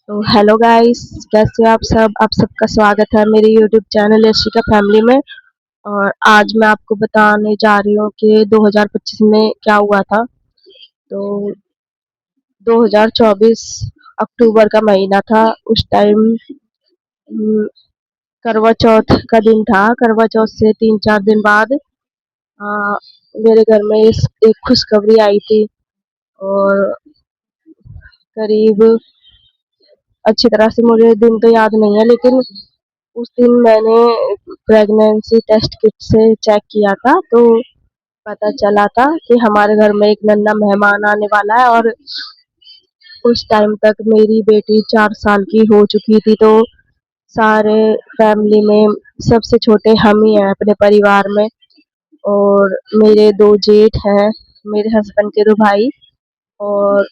तो hello guys, कैसे हो आप सबका स्वागत है मेरे यूट्यूब चैनल यशिका फैमिली में। और आज मैं आपको बताने जा रही हूँ कि 2025 में क्या हुआ था। तो 2024 अक्टूबर का महीना था। उस टाइम करवा चौथ का दिन था। करवा चौथ से 3-4 दिन बाद आ, मेरे घर में एक खुशखबरी आई थी। और करीब अच्छी तरह से मुझे दिन तो याद नहीं है, लेकिन उस दिन मैंने प्रेगनेंसी टेस्ट किट से चेक किया था, तो पता चला था कि हमारे घर में एक नन्हा मेहमान आने वाला है। और उस टाइम तक मेरी बेटी 4 साल की हो चुकी थी। तो सारे फैमिली में सबसे छोटे हम ही हैं अपने परिवार में। और मेरे 2 जेठ हैं, मेरे हस्बैंड के 2 भाई, और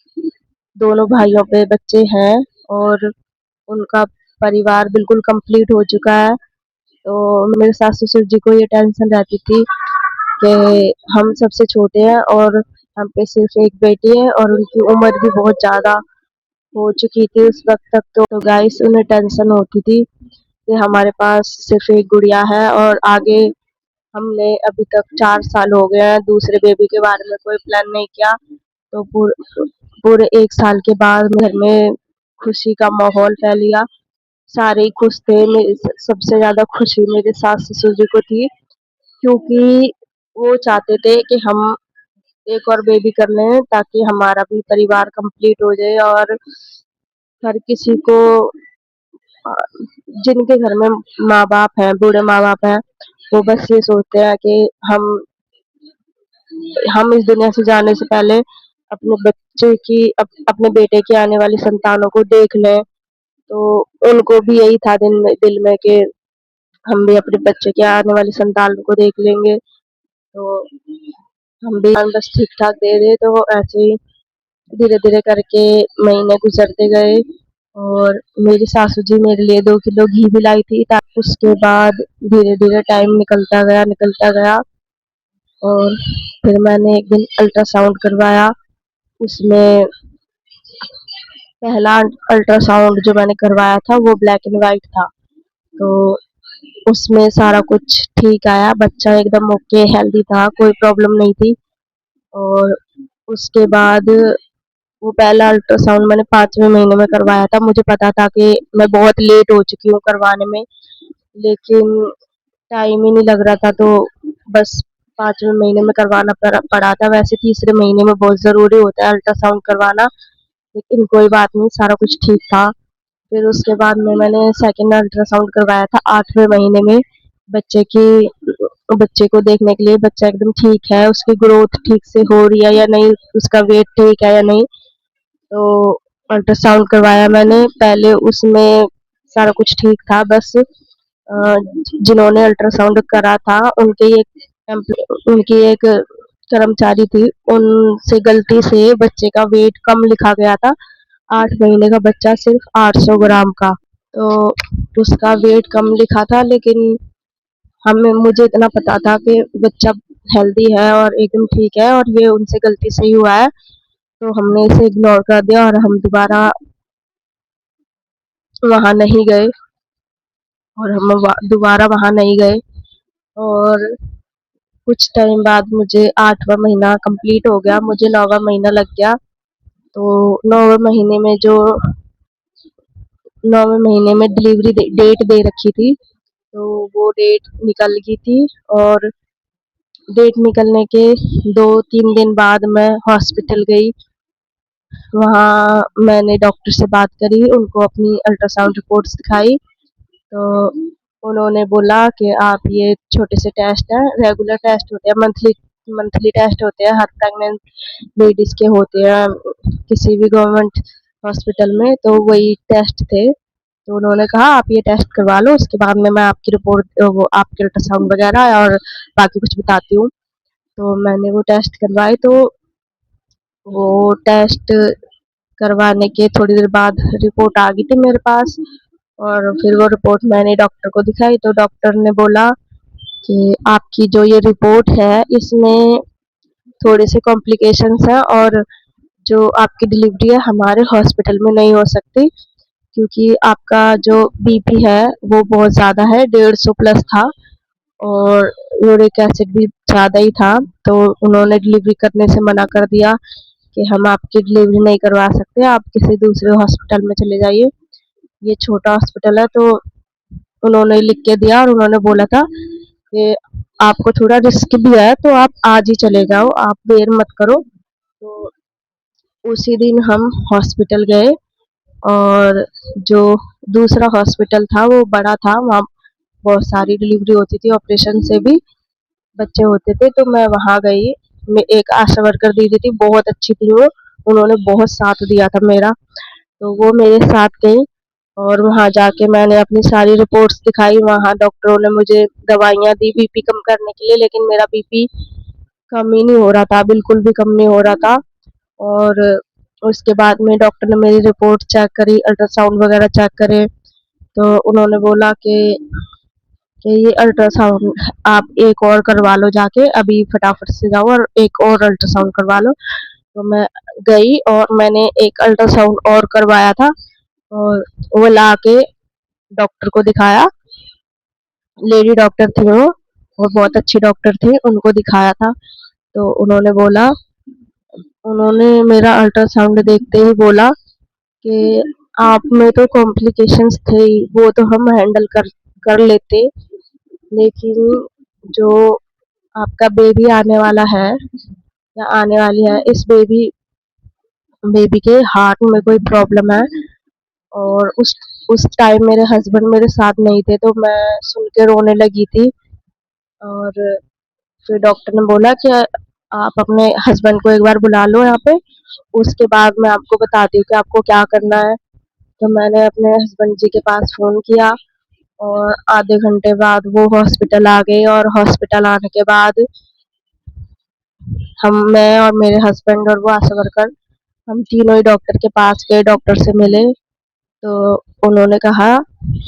दोनों भाइयों पे बच्चे हैं। और उनका परिवार बिल्कुल कंप्लीट हो चुका है। तो मेरे सास ससुर जी को ये टेंशन रहती थी कि हम सबसे छोटे हैं और हम पे सिर्फ एक बेटी है, और उनकी उम्र भी बहुत ज़्यादा हो चुकी थी उस वक्त तक। तो गाइस उन्हें टेंशन होती थी कि हमारे पास सिर्फ एक गुड़िया है, और आगे हमने अभी तक 4 साल हो गए हैं, दूसरे बेबी के बारे में कोई प्लान नहीं किया। तो पूरे 1 साल के बाद घर में खुशी का माहौल फैल गया। सारे ही खुश थे। सबसे ज़्यादा खुशी मेरे सास ससुर जी को थी, क्योंकि वो चाहते थे कि हम एक और बेबी कर लें ताकि हमारा भी परिवार कंप्लीट हो जाए। और हर किसी को अ, जिनके घर में माँ-बाप हैं, बूढ़े माँ-बाप हैं, वो बस ये सोचते हैं कि हम हम इस दुनिया से जाने से पहले अपने बच्चे की अपने बेटे की आने वाली संतानों को देख लें। तो उनको भी यही था दिल में कि हम भी अपने बच्चे के आने वाली संतान को देख लेंगे। तो हम भी बस ठीक-ठाक दे रहे, तो ऐसे ही धीरे-धीरे करके महीने गुज़रते गए। और मेरी सासू जी मेरे लिए 2 किलो घी भी लाई थी। उसके बाद धीरे-धीरे टाइम निकलता गया। और फिर मैंने एक दिन अल्ट्रासाउंड करवाया। उसमें पहला अल्ट्रासाउंड जो मैंने करवाया था वो ब्लैक एंड व्हाइट था। तो उसमें सारा कुछ ठीक आया, बच्चा एकदम ओके हेल्दी था, कोई प्रॉब्लम नहीं थी। और उसके बाद वो पहला अल्ट्रासाउंड मैंने 5वें महीने में करवाया था। मुझे पता था कि मैं बहुत लेट हो चुकी हूँ करवाने में, लेकिन टाइम ही नहीं लग रहा था, तो बस 5वें महीने में करवाना पड़ा था। वैसे तीसरे महीने में बहुत ज़रूरी होता है अल्ट्रासाउंड करवाना, लेकिन कोई बात नहीं, सारा कुछ ठीक था। फिर उसके बाद में मैंने सेकंड अल्ट्रासाउंड करवाया था 8वें महीने में, बच्चे की बच्चे को देखने के लिए। बच्चा एकदम ठीक है, उसकी ग्रोथ ठीक से हो रही है या नहीं, उसका वेट ठीक है या नहीं। तो अल्ट्रासाउंड करवाया मैंने, पहले उसमें सारा कुछ ठीक था। बस जिन्होंने अल्ट्रासाउंड करा था उनकी एक कर्मचारी थी, उनसे गलती से बच्चे का वेट कम लिखा गया था। 8 महीने का बच्चा सिर्फ 800 ग्राम का। तो उसका वेट कम लिखा था, लेकिन हमें मुझे इतना पता था कि बच्चा हेल्दी है और एकदम ठीक है, और ये उनसे गलती से ही हुआ है। तो हमने इसे इग्नोर कर दिया और हम दोबारा वहाँ नहीं गए। और हम दोबारा वहाँ नहीं गए। और कुछ टाइम बाद मुझे 8वां महीना कंप्लीट हो गया, मुझे 9वां महीना लग गया। तो 9वें महीने में जो 9वें महीने में डिलीवरी डेट दे रखी थी, तो वो डेट निकल गई थी। और डेट निकलने के 2-3 दिन बाद मैं हॉस्पिटल गई। वहाँ मैंने डॉक्टर से बात करी, उनको अपनी अल्ट्रासाउंड रिपोर्ट्स दिखाई। तो उन्होंने बोला कि आप ये छोटे से टेस्ट हैं, रेगुलर टेस्ट होते हैं, मंथली मंथली टेस्ट होते हैं, हर प्रेग्नेंट लेडीज़ के होते हैं किसी भी गवर्नमेंट हॉस्पिटल में, तो वही टेस्ट थे। तो उन्होंने कहा आप ये टेस्ट करवा लो, उसके बाद में मैं आपकी रिपोर्ट वो आपके अल्ट्रासाउंड वगैरह और बाकी कुछ बताती हूँ। तो मैंने वो टेस्ट करवाए। तो वो टेस्ट करवाने के थोड़ी देर बाद रिपोर्ट आ गई थी मेरे पास। और फिर वो रिपोर्ट मैंने डॉक्टर को दिखाई, तो डॉक्टर ने बोला कि आपकी जो ये रिपोर्ट है इसमें थोड़े से कॉम्प्लिकेशंस हैं, और जो आपकी डिलीवरी है हमारे हॉस्पिटल में नहीं हो सकती। क्योंकि आपका जो बीपी है वो बहुत ज़्यादा है, 150 प्लस था और यूरिक एसिड भी ज़्यादा ही था। तो उन्होंने डिलीवरी करने से मना कर दिया कि हम आपकी डिलीवरी नहीं करवा सकते, आप किसी दूसरे हॉस्पिटल में चले जाइए, ये छोटा हॉस्पिटल है। तो उन्होंने लिख के दिया और उन्होंने बोला था कि आपको थोड़ा रिस्क भी है तो आप आज ही चले जाओ, आप देर मत करो। तो उसी दिन हम हॉस्पिटल गए और जो दूसरा हॉस्पिटल था वो बड़ा था, वहाँ बहुत सारी डिलीवरी होती थी, ऑपरेशन से भी बच्चे होते थे। तो मैं वहाँ गई, मैं एक आशा वर्कर दीदी थी, बहुत अच्छी थी वो, उन्होंने बहुत साथ दिया था मेरा। तो वो मेरे साथ गई और वहाँ जाके मैंने अपनी सारी रिपोर्ट्स दिखाई। वहाँ डॉक्टरों ने मुझे दवाइयाँ दी बीपी कम करने के लिए, लेकिन मेरा बीपी कम ही नहीं हो रहा था, बिल्कुल भी कम नहीं हो रहा था। और उसके बाद में डॉक्टर ने मेरी रिपोर्ट चेक करी, अल्ट्रासाउंड वगैरह चेक करे, तो उन्होंने बोला कि ये अल्ट्रासाउंड आप एक और करवा लो जाके, अभी फटाफट से जाओ और एक और अल्ट्रासाउंड करवा लो। तो मैं गई और मैंने एक अल्ट्रासाउंड और करवाया था और वो लाके डॉक्टर को दिखाया। लेडी डॉक्टर थी वो बहुत अच्छी डॉक्टर थी, उनको दिखाया था। तो उन्होंने मेरा अल्ट्रासाउंड देखते ही बोला कि आप में तो कॉम्प्लिकेशंस थे ही, वो तो हम हैंडल कर कर लेते, लेकिन जो आपका बेबी आने वाला है या आने वाली है, इस बेबी बेबी के हार्ट में कोई प्रॉब्लम है। और उस टाइम मेरे हस्बैंड मेरे साथ नहीं थे, तो मैं सुन के रोने लगी थी। और फिर डॉक्टर ने बोला कि आप अपने हस्बैंड को एक बार बुला लो यहाँ पे, उसके बाद मैं आपको बताती हूँ कि आपको क्या करना है। तो मैंने अपने हस्बैंड जी के पास फ़ोन किया और आधे घंटे बाद वो हॉस्पिटल आ गए और हॉस्पिटल आने के बाद मैं और मेरे हस्बैंड और वो आशा वर्कर, हम तीनों ही डॉक्टर के पास गए, डॉक्टर से मिले। तो उन्होंने कहा,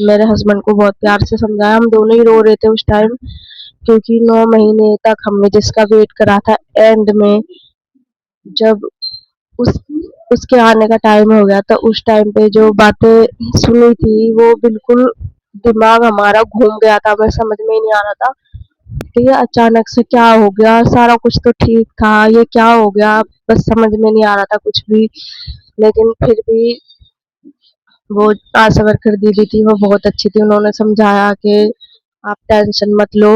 मेरे हस्बैंड को बहुत प्यार से समझाया, हम दोनों ही रो रहे थे उस टाइम, क्योंकि 9 महीने तक हमने जिसका वेट करा था, एंड में जब उस उसके आने का टाइम हो गया, तो उस टाइम पे जो बातें सुनी थी वो बिल्कुल दिमाग हमारा घूम गया था, हमें समझ में ही नहीं आ रहा था कि ये अचानक से क्या हो गया, सारा कुछ तो ठीक था, ये क्या हो गया, बस समझ में नहीं आ रहा था कुछ भी। लेकिन फिर भी वो आशा वर्कर दीदी थी, वो बहुत अच्छी थी, उन्होंने समझाया कि आप टेंशन मत लो,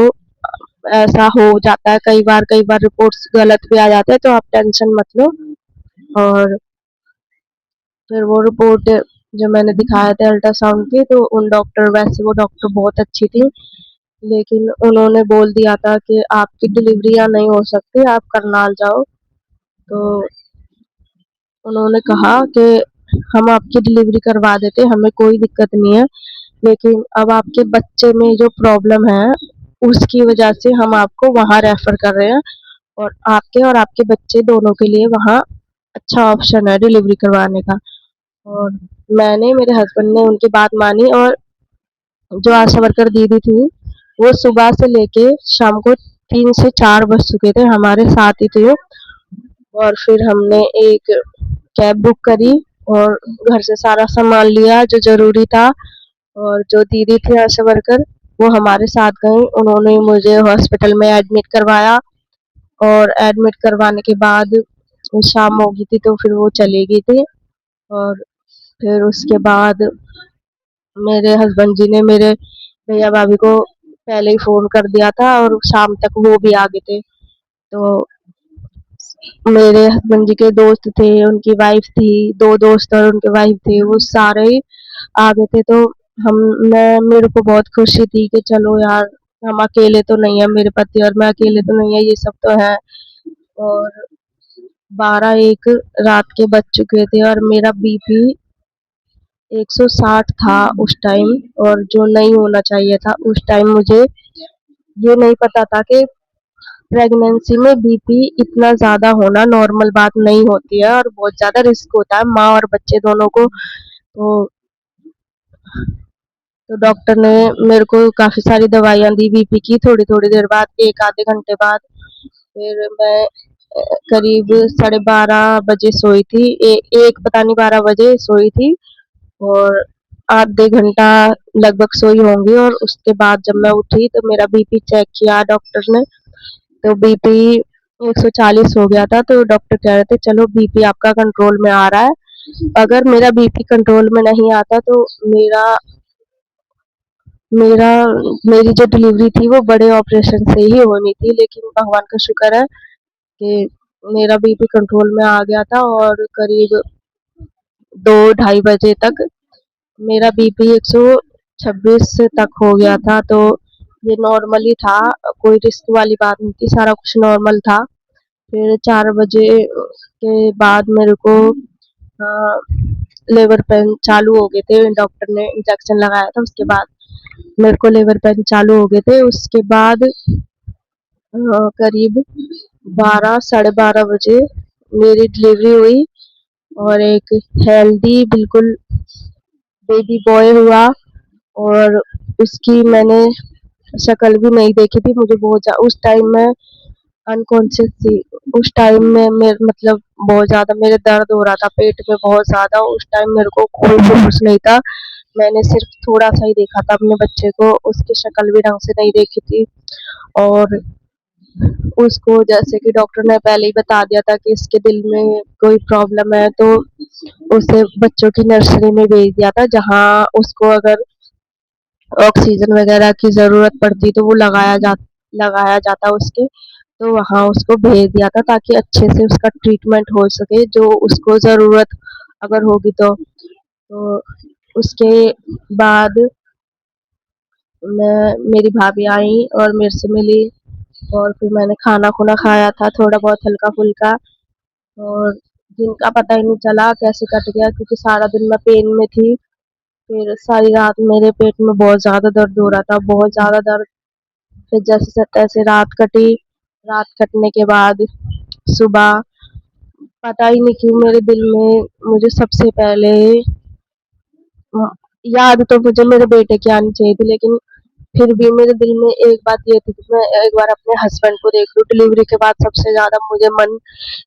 ऐसा हो जाता है कई बार रिपोर्ट्स गलत भी आ जाते हैं, तो आप टेंशन मत लो। और फिर वो रिपोर्ट जो मैंने दिखाए थे अल्ट्रासाउंड की, तो उन डॉक्टर, वैसे वो डॉक्टर बहुत अच्छी थी, लेकिन उन्होंने बोल दिया था कि आपकी डिलीवरी यहाँ नहीं हो सकती, आप करनाल जाओ। तो उन्होंने कहा कि हम आपकी डिलीवरी करवा देते, हमें कोई दिक्कत नहीं है, लेकिन अब आपके बच्चे में जो प्रॉब्लम है, उसकी वजह से हम आपको वहाँ रेफर कर रहे हैं और आपके बच्चे दोनों के लिए वहाँ अच्छा ऑप्शन है डिलीवरी करवाने का। और मैंने, मेरे हस्बैंड ने उनकी बात मानी और जो आशा वर्कर दीदी थी, वो सुबह से लेके शाम को 3 से 4 बज चुके थे, हमारे साथ ही थे वो। और फिर हमने एक कैब बुक करी और घर से सारा सामान लिया जो ज़रूरी था। और जो दीदी थी आशा वर्कर, वो हमारे साथ गईं, उन्होंने मुझे हॉस्पिटल में एडमिट करवाया और एडमिट करवाने के बाद शाम हो गई थी, तो फिर वो चली गई थी। और फिर उसके बाद मेरे हस्बैंड जी ने मेरे भैया भाभी को पहले ही फ़ोन कर दिया था और शाम तक वो भी आ गए थे। तो मेरे हस्बैंड जी के दोस्त थे, उनकी वाइफ थी, 2 दोस्त और उनके वाइफ थे, वो सारे ही आ गए थे। तो हम मैं मेरे को बहुत खुशी थी कि चलो यार, हम अकेले तो नहीं है, मेरे पति और मैं अकेले तो नहीं है, ये सब तो है। और 12-1 रात के बज चुके थे और मेरा बीपी 160 था उस टाइम, और जो नहीं होना चाहिए था। उस टाइम मुझे ये नहीं पता था कि प्रेगनेंसी में बीपी इतना ज़्यादा होना नॉर्मल बात नहीं होती है और बहुत ज़्यादा रिस्क होता है माँ और बच्चे दोनों को। तो डॉक्टर ने मेरे को काफ़ी सारी दवाइयाँ दी बीपी की, थोड़ी-थोड़ी देर बाद, 1 आधे घंटे बाद। फिर मैं करीब 12:30 बजे सोई थी, 1 पता नहीं 12 बजे सोई थी। और आधे घंटा लगभग सोई होंगी और उसके बाद जब मैं उठी तो मेरा बीपी चेक किया डॉक्टर ने, तो बीपी 140 हो गया था। तो डॉक्टर कह रहे थे चलो बीपी आपका कंट्रोल में आ रहा है। अगर मेरा बीपी कंट्रोल में नहीं आता तो मेरा मेरा मेरी जो डिलीवरी थी वो बड़े ऑपरेशन से ही होनी थी, लेकिन भगवान का शुक्र है कि मेरा बीपी कंट्रोल में आ गया था और करीब 2 ढाई बजे तक मेरा बीपी 126 तक हो गया था। तो ये नॉर्मल ही था, कोई रिस्क वाली बात नहीं थी, सारा कुछ नॉर्मल था। फिर 4 बजे के बाद मेरे को लेबर पेन चालू हो गए थे, डॉक्टर ने इंजेक्शन लगाया था, उसके बाद मेरे को लेबर पेन चालू हो गए थे। उसके बाद करीब 12 साढ़े 12 बजे मेरी डिलीवरी हुई और एक हेल्दी बिल्कुल बेबी बॉय हुआ और उसकी मैंने शक्ल भी नहीं देखी थी। मुझे बहुत उस टाइम मैं अनकॉन्शियस थी। उस टाइम में मेरे मतलब बहुत ज़्यादा मेरे दर्द हो रहा था पेट में बहुत ज़्यादा। उस टाइम मेरे को कोई भी होश नहीं था। मैंने सिर्फ थोड़ा-सा ही देखा था अपने बच्चे को, उसकी शक्ल भी ढंग से नहीं देखी थी और उसको जैसे कि डॉक्टर ने पहले ही बता दिया था कि इसके दिल में कोई प्रॉब्लम है, तो उसे बच्चों की नर्सरी में भेज दिया था, जहाँ उसको अगर ऑक्सीजन वगैरह की ज़रूरत पड़ती तो वो लगाया जाता उसके, तो वहाँ उसको भेज दिया था ताकि अच्छे से उसका ट्रीटमेंट हो सके, जो उसको ज़रूरत अगर होगी तो। तो उसके बाद मेरी भाभी आई और मेरे से मिली और फिर मैंने खाना-खुना खाया था थोड़ा बहुत हल्का-फुल्का और दिन का पता ही नहीं चला कैसे कट गया, क्योंकि सारा दिन मैं पेन में थी। फिर सारी रात मेरे पेट में बहुत ज़्यादा दर्द हो रहा था, बहुत ज़्यादा दर्द। फिर जैसे तैसे रात कटी। रात कटने के बाद सुबह पता ही नहीं क्यों मेरे दिल में मुझे सबसे पहले अ, याद तो मुझे मेरे बेटे की आनी चाहिए थी, लेकिन फिर भी मेरे दिल में एक बात ये थी कि मैं एक बार अपने हस्बैंड को देख लूँ। डिलीवरी के बाद सबसे ज़्यादा मुझे मन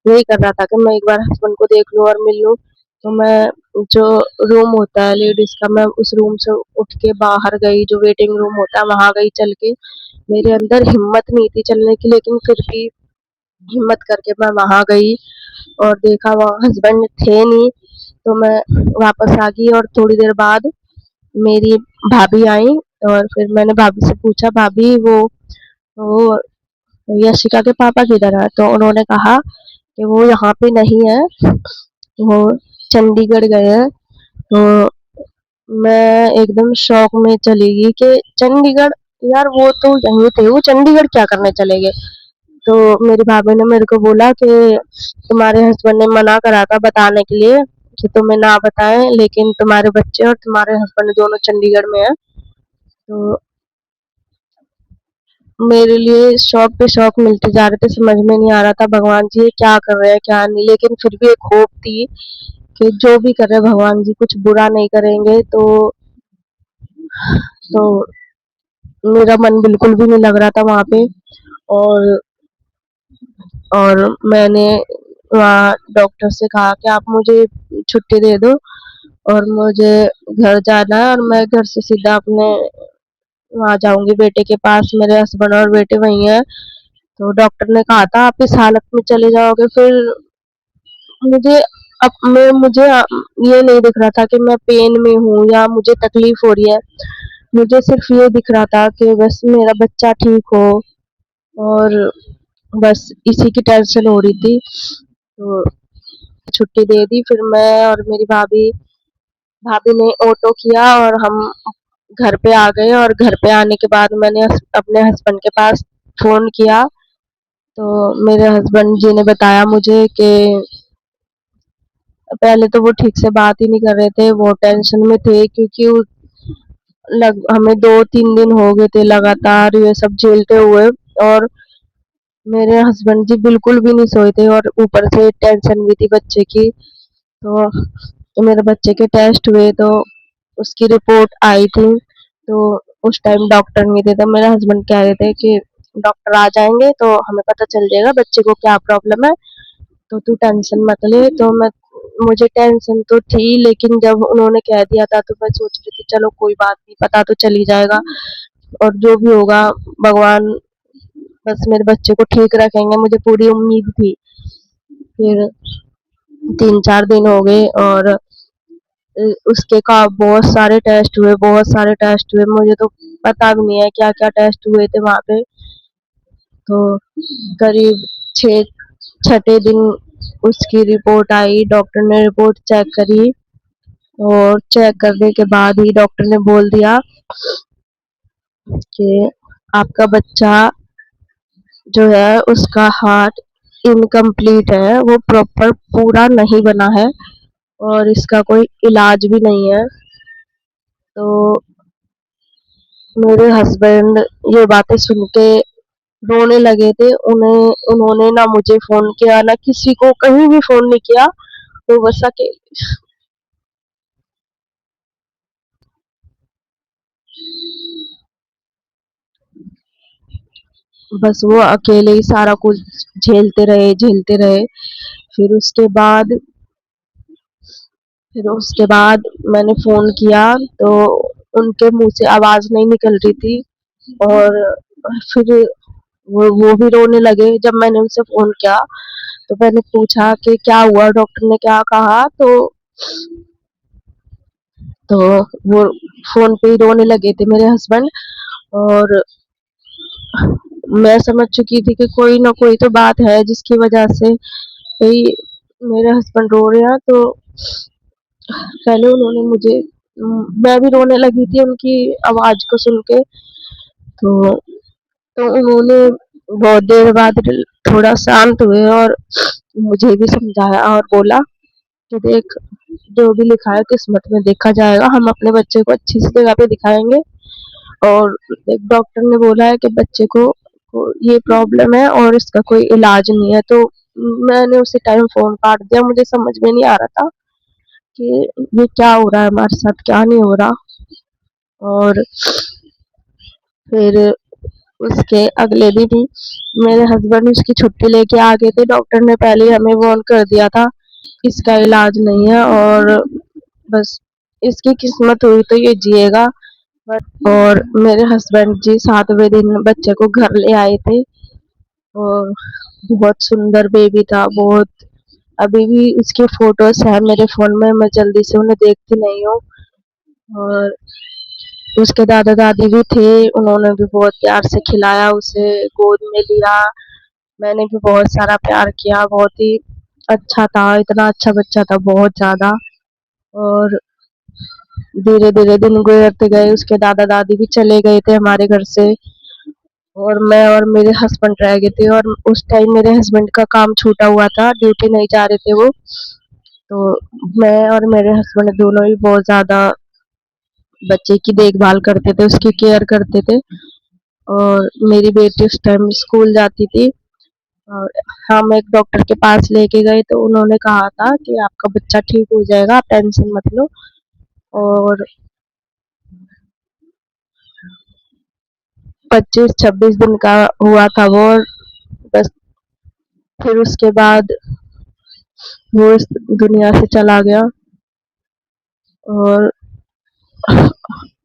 यही कर रहा था कि मैं एक बार हस्बैंड को देख लूँ और मिल लूँ। तो मैं जो रूम होता है लेडीज़ का, मैं उस रूम से उठ के बाहर गई, जो वेटिंग रूम होता है वहाँ गई चल के। मेरे अंदर हिम्मत नहीं थी चलने की, लेकिन फिर भी हिम्मत करके मैं वहाँ गई और देखा वहाँ हस्बैंड थे नहीं। तो मैं वापस आ गई और थोड़ी देर बाद मेरी भाभी आई और फिर मैंने भाभी से पूछा, भाभी वो यशिका के पापा किधर है? तो उन्होंने कहा कि वो यहाँ पे नहीं है, वो चंडीगढ़ गए हैं। तो मैं एकदम शॉक में चली गई कि चंडीगढ़, यार वो तो यहीं थे, वो चंडीगढ़ क्या करने चले गए? तो मेरी भाभी ने मेरे को बोला कि तुम्हारे हस्बैंड ने मना करा था बताने के लिए कि तुम्हें ना बताएं, लेकिन तुम्हारे बच्चे और तुम्हारे हस्बैंड दोनों चंडीगढ़ में हैं। तो मेरे लिए शौक पे शौक मिलते जा रहे थे, समझ में नहीं आ रहा था भगवान जी ये क्या कर रहे हैं क्या नहीं, लेकिन फिर भी एक होप थी कि जो भी कर रहे हैं भगवान जी कुछ बुरा नहीं करेंगे। तो मेरा मन बिल्कुल भी नहीं लग रहा था वहाँ पे और मैंने वहाँ डॉक्टर से कहा कि आप मुझे छुट्टी दे दो और मुझे घर जाना है और मैं घर से सीधा अपने वहाँ जाऊँगी बेटे के पास, मेरे हस्बैंड और बेटे वहीं हैं। तो डॉक्टर ने कहा था आप इस हालत में चले जाओगे। फिर मुझे मुझे ये नहीं दिख रहा था कि मैं पेन में हूँ या मुझे तकलीफ हो रही है। मुझे सिर्फ ये दिख रहा था कि बस मेरा बच्चा ठीक हो और बस इसी की टेंशन हो रही थी। तो छुट्टी दे दी। फिर मैं और मेरी भाभी भाभी ने ऑटो किया और हम घर पे आ गए और घर पे आने के बाद मैंने अपने हस्बैंड के पास फ़ोन किया। तो मेरे हस्बैंड जी ने बताया मुझे कि पहले तो वो ठीक से बात ही नहीं कर रहे थे, वो टेंशन में थे क्योंकि हमें 2-3 दिन हो गए थे लगातार ये सब झेलते हुए और मेरे हस्बैंड जी बिल्कुल भी नहीं सोए थे और ऊपर से टेंशन भी थी बच्चे की। तो मेरे बच्चे के टेस्ट हुए तो उसकी रिपोर्ट आई थी। तो उस टाइम डॉक्टर नहीं थे, तो मेरे हस्बैंड कह रहे थे कि डॉक्टर आ जाएँगे तो हमें पता चल जाएगा बच्चे को क्या प्रॉब्लम है, तो तू टेंशन मत ले। तो मैं मुझे टेंशन तो थी, लेकिन जब उन्होंने कह दिया था तो मैं सोच रही थी चलो कोई बात नहीं, पता तो चल ही जाएगा और जो भी होगा भगवान बस मेरे बच्चे को ठीक रखेंगे, मुझे पूरी उम्मीद थी। फिर 3-4 दिन हो गए और उसके का बहुत सारे टेस्ट हुए, मुझे तो पता भी नहीं है क्या-क्या टेस्ट हुए थे वहाँ पे। तो करीब 6 छठे दिन उसकी रिपोर्ट आई, डॉक्टर ने रिपोर्ट चेक करी और चेक करने के बाद ही डॉक्टर ने बोल दिया कि आपका बच्चा जो है उसका हार्ट इनकम्प्लीट है, वो प्रॉपर पूरा नहीं बना है और इसका कोई इलाज भी नहीं है। तो मेरे हस्बैंड ये बातें सुन के रोने लगे थे। उन्होंने ना मुझे फ़ोन किया, ना किसी को कहीं भी फ़ोन नहीं किया, वो बस वो अकेले ही सारा कुछ झेलते रहे। फिर उसके बाद फिर उसके बाद मैंने फ़ोन किया तो उनके मुँह से आवाज़ नहीं निकल रही थी और फिर वो भी रोने लगे जब मैंने उनसे फ़ोन किया। तो मैंने पूछा कि क्या हुआ, डॉक्टर ने क्या कहा? तो वो फ़ोन पे ही रोने लगे थे मेरे हस्बैंड और मैं समझ चुकी थी कि कोई ना कोई तो बात है जिसकी वजह से ही मेरे हस्बैंड रो रहे हैं। तो पहले उन्होंने मुझे मैं भी रोने लगी थी उनकी आवाज़ को सुन के। तो उन्होंने बहुत देर बाद थोड़ा शांत हुए और मुझे भी समझाया और बोला कि देख, जो भी लिखा है किस्मत में देखा जाएगा, हम अपने बच्चे को अच्छी सी जगह पे दिखाएँगे और एक डॉक्टर ने बोला है कि बच्चे को ये प्रॉब्लम है और इसका कोई इलाज नहीं है। तो मैंने उसी टाइम फ़ोन काट दिया, मुझे समझ में नहीं आ रहा था कि ये क्या हो रहा है हमारे साथ, क्या नहीं हो रहा। और फिर उसके अगले दिन ही मेरे हस्बैंड उसकी छुट्टी लेके आ गए थे। डॉक्टर ने पहले ही हमें वार्न कर दिया था, इसका इलाज नहीं है और बस इसकी किस्मत हुई तो ये जिएगा। और मेरे हस्बैंड जी 7वें दिन बच्चे को घर ले आए थे और बहुत सुंदर बेबी था, बहुत। अभी भी उसकी फोटोज है मेरे फोन में, मैं जल्दी से उन्हें देखती नहीं हूँ। और उसके दादा दादी भी थे, उन्होंने भी बहुत प्यार से खिलाया उसे, गोद में लिया, मैंने भी बहुत सारा प्यार किया, बहुत ही अच्छा था, इतना अच्छा बच्चा था, बहुत ज्यादा। और धीरे धीरे दिन गुजरते गए, उसके दादा दादी भी चले गए थे हमारे घर से और मैं और मेरे हस्बैंड रह गए थे। और उस टाइम मेरे हस्बैंड का काम छूटा हुआ था, ड्यूटी नहीं जा रहे थे वो। तो मैं और मेरे हस्बैंड दोनों ही बहुत ज़्यादा बच्चे की देखभाल करते थे, उसकी केयर करते थे। और मेरी बेटी उस टाइम स्कूल जाती थी और हम एक डॉक्टर के पास लेके गए तो उन्होंने कहा था कि आपका बच्चा ठीक हो जाएगा, आप टेंशन मत लो। और 25-26 दिन का हुआ था वो और बस फिर उसके बाद वो इस दुनिया से चला गया। और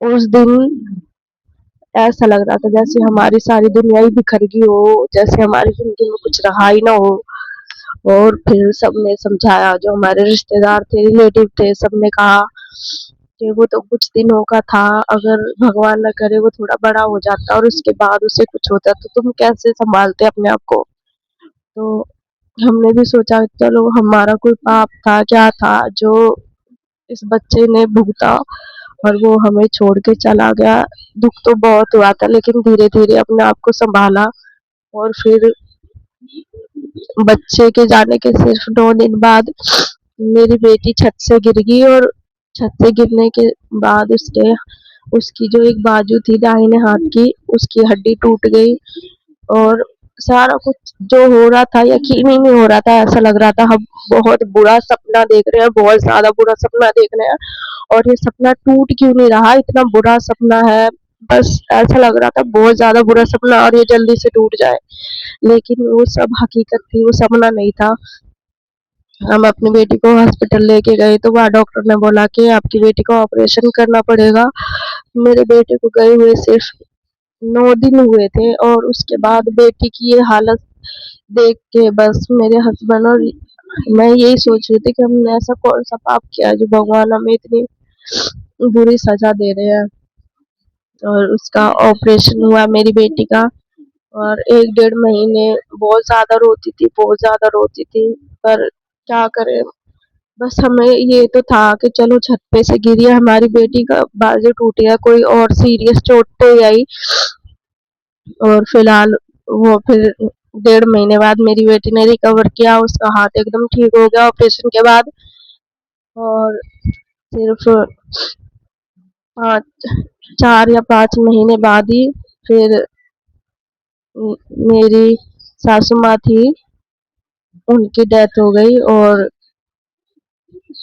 उस दिन ऐसा लग रहा था जैसे हमारी सारी दुनिया ही बिखर गई हो, जैसे हमारी ज़िंदगी में कुछ रहा ही ना हो। और फिर सबने समझाया, जो हमारे रिश्तेदार थे, रिलेटिव थे, सबने कहा कि वो तो कुछ दिनों का था, अगर भगवान ना करे वो थोड़ा बड़ा हो जाता और उसके बाद उसे कुछ होता तो तुम कैसे सँभालते अपने आप को? तो हमने भी सोचा चलो हमारा कोई पाप था, क्या था जो इस बच्चे ने भुगता और वो हमें छोड़ के चला गया। दुःख तो बहुत हुआ था, लेकिन धीरे-धीरे अपने आप को सँभाला और फिर बच्चे के जाने के सिर्फ 9 दिन बाद मेरी बेटी छत से गिर गई और छत से गिरने के बाद उसकी जो एक बाजू थी दाहिने हाथ की, उसकी हड्डी टूट गई और सारा कुछ जो हो रहा था यकीन ही नहीं हो रहा था, ऐसा लग रहा था हम बहुत बुरा सपना देख रहे हैं, बहुत ज़्यादा बुरा सपना देख रहे हैं और ये सपना टूट क्यों नहीं रहा, इतना बुरा सपना है। बस ऐसा लग रहा था बहुत ज़्यादा बुरा सपना और ये जल्दी से टूट जाए। लेकिन वो सब हकीकत थी, वो सपना नहीं था। हम अपनी बेटी को हॉस्पिटल लेके गए तो वहाँ डॉक्टर ने बोला कि आपकी बेटी को ऑपरेशन करना पड़ेगा। मेरे बेटे को गए हुए सिर्फ 9 दिन हुए थे और उसके बाद बेटी की ये हालत देख के बस मेरे हस्बैंड और मैं यही सोच रही थी कि हमने ऐसा कौन सा पाप किया है जो भगवान हमें इतनी बुरी सजा दे रहे हैं। और उसका ऑपरेशन हुआ मेरी बेटी का और 1 डेढ़ महीने बहुत ज़्यादा रोती थी, बहुत ज़्यादा रोती थी। पर क्या करें, बस हमें ये तो था कि चलो छत पे से गिरी है, हमारी बेटी का बाजू टूट गया, कोई और सीरियस चोट तो नहीं आई। और फिलहाल वो फिर 1.5 महीने बाद मेरी बेटी ने रिकवर किया, उसका हाथ एकदम ठीक हो गया ऑपरेशन के बाद। और सिर्फ 4 या 5 महीने बाद ही फिर मेरी सासू माँ थी, उनकी डेथ हो गई और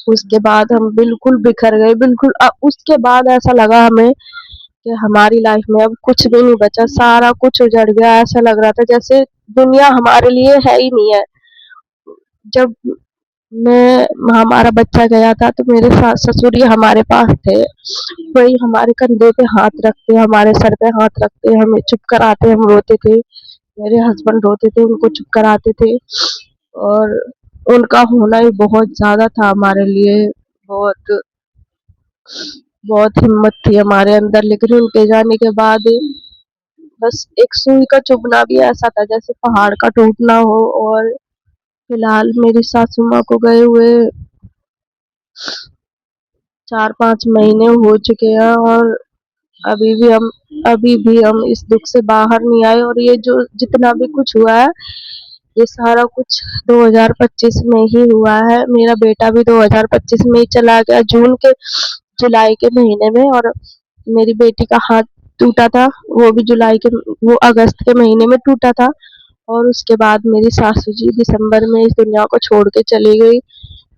उसके बाद हम बिल्कुल बिखर गए, बिल्कुल उसके बाद ऐसा लगा हमें कि हमारी लाइफ में अब कुछ भी नहीं बचा, सारा कुछ उजड़ गया। ऐसा लग रहा था जैसे दुनिया हमारे लिए है ही नहीं है। जब मैं हमारा बच्चा गया था तो मेरे सास ससुर ही हमारे पास थे, वही हमारे कंधे पे हाथ रखते, हमारे सर पे हाथ रखते, हमें चुप कराते, हम रोते थे, मेरे हस्बैंड रोते थे, उनको चुप कराते थे। और उनका होना ही बहुत ज़्यादा था हमारे लिए, बहुत बहुत हिम्मत थी हमारे अंदर। लेकिन उनके जाने के बाद बस एक सुई का चुभना भी ऐसा था जैसे पहाड़ का टूटना हो। और फिलहाल मेरी सासू माँ को गए हुए 4 5 महीने हो चुके हैं और अभी भी हम अभी भी हम इस दुख से बाहर नहीं आए। और ये जो जितना भी कुछ हुआ है ये सारा कुछ 2025 में ही हुआ है। मेरा बेटा भी 2025 में ही चला गया, जुलाई के महीने में। और मेरी बेटी का हाथ टूटा था, वो भी वो अगस्त के महीने में टूटा था। और उसके बाद मेरी सासू जी दिसंबर में इस दुनिया को छोड़ के चली गई।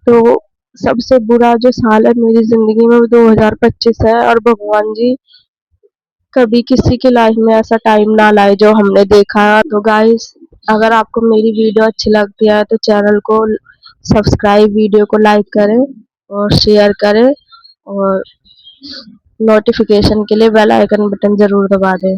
तो सबसे बुरा जो साल है मेरी जिंदगी में वो 2025 है। और भगवान जी कभी किसी की लाइफ में ऐसा टाइम ना लाए जो हमने देखा है। तो गाइस, अगर आपको मेरी वीडियो अच्छी लगती है तो चैनल को सब्सक्राइब, वीडियो को लाइक करें और शेयर करें और नोटिफिकेशन के लिए बेल आइकन बटन जरूर दबा दें।